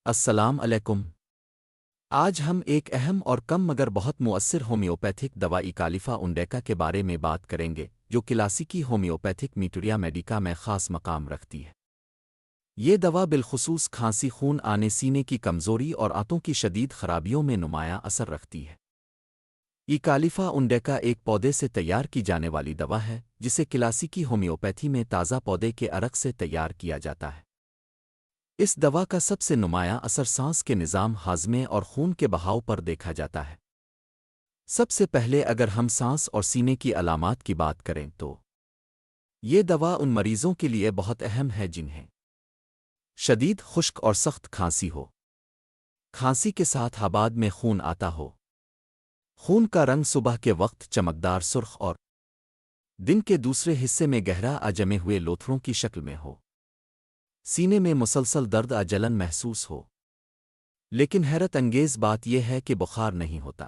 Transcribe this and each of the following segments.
السلام علیکم۔ آج ہم ایک اہم اور کم مگر بہت مؤثر ہومیوپیتھک دوا ایکالیفا انڈیکا کے بارے میں بات کریں گے، جو کلاسیکی ہومیوپیتھک میٹریا میڈیکا میں خاص مقام رکھتی ہے۔ یہ دوا بالخصوص کھانسی، خون آنے، سینے کی کمزوری اور آنتوں کی شدید خرابیوں میں نمایاں اثر رکھتی ہے۔ ایکالیفا انڈیکا ایک پودے سے تیار کی جانے والی دوا ہے، جسے کلاسیکی ہومیوپیتھی میں تازہ پودے کے عرق سے تیار کیا جاتا ہے۔ اس دوا کا سب سے نمایاں اثر سانس کے نظام، ہاضمے اور خون کے بہاؤ پر دیکھا جاتا ہے۔ سب سے پہلے اگر ہم سانس اور سینے کی علامات کی بات کریں تو یہ دوا ان مریضوں کے لیے بہت اہم ہے جنہیں شدید خشک اور سخت کھانسی ہو، کھانسی کے ساتھ حباد میں خون آتا ہو، خون کا رنگ صبح کے وقت چمکدار سرخ اور دن کے دوسرے حصے میں گہرا جمے ہوئے لوتھڑوں کی شکل میں ہو، سینے میں مسلسل درد جلن محسوس ہو، لیکن حیرت انگیز بات یہ ہے کہ بخار نہیں ہوتا۔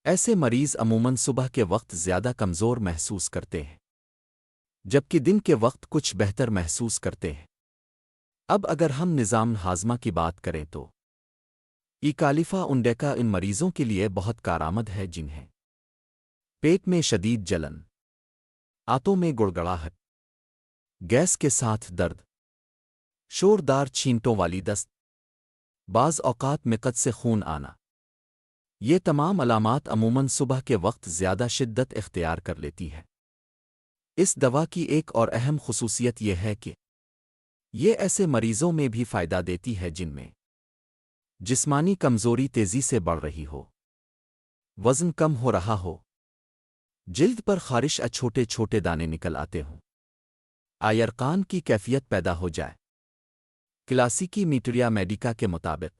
ایسے مریض عموماً صبح کے وقت زیادہ کمزور محسوس کرتے ہیں، جبکہ دن کے وقت کچھ بہتر محسوس کرتے ہیں۔ اب اگر ہم نظام ہاضمہ کی بات کریں تو ایکالیفا انڈیکا ان مریضوں کے لیے بہت کارآمد ہے جنہیں پیٹ میں شدید جلن، آنتوں میں گڑگڑاہٹ، گیس کے ساتھ درد، شوردار چھینٹوں والی دست، بعض اوقات مقد سے خون آنا۔ یہ تمام علامات عموماً صبح کے وقت زیادہ شدت اختیار کر لیتی ہے۔ اس دوا کی ایک اور اہم خصوصیت یہ ہے کہ یہ ایسے مریضوں میں بھی فائدہ دیتی ہے جن میں جسمانی کمزوری تیزی سے بڑھ رہی ہو، وزن کم ہو رہا ہو، جلد پر خارش چھوٹے چھوٹے دانے نکل آتے ہوں، یرقان کی کیفیت پیدا ہو جائے۔ کلاسیکی میٹریا میڈیکا کے مطابق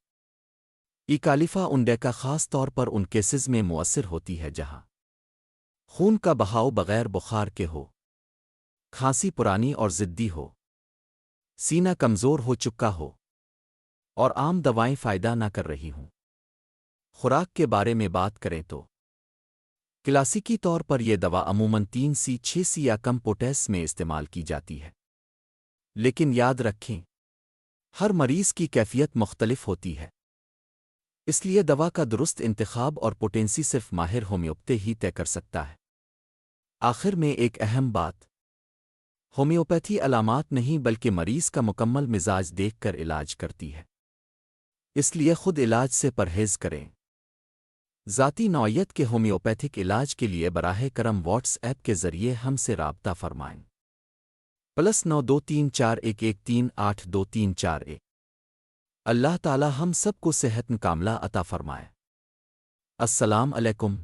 ایکالیفا انڈیکا خاص طور پر ان کیسز میں مؤثر ہوتی ہے جہاں خون کا بہاؤ بغیر بخار کے ہو، کھانسی پرانی اور ضدی ہو، سینہ کمزور ہو چکا ہو، اور عام دوائیں فائدہ نہ کر رہی ہوں۔ خوراک کے بارے میں بات کریں تو کلاسیکی طور پر یہ دوا عموماً 3 سے 6 یا کم پوٹیس میں استعمال کی جاتی ہے، لیکن یاد رکھیں ہر مریض کی کیفیت مختلف ہوتی ہے، اس لیے دوا کا درست انتخاب اور پوٹینسی صرف ماہر ہومیوپیتھی ہی طے کر سکتا ہے۔ آخر میں ایک اہم بات، ہومیوپیتھی علامات نہیں بلکہ مریض کا مکمل مزاج دیکھ کر علاج کرتی ہے، اس لیے خود علاج سے پرہیز کریں۔ ذاتی نوعیت کے ہومیوپیتھک علاج کے لیے براہ کرم واٹس ایپ کے ذریعے ہم سے رابطہ فرمائیں۔ +923411382341۔ اللہ تعالی ہم سب کو صحت کاملہ عطا فرمائے۔ السلام علیکم۔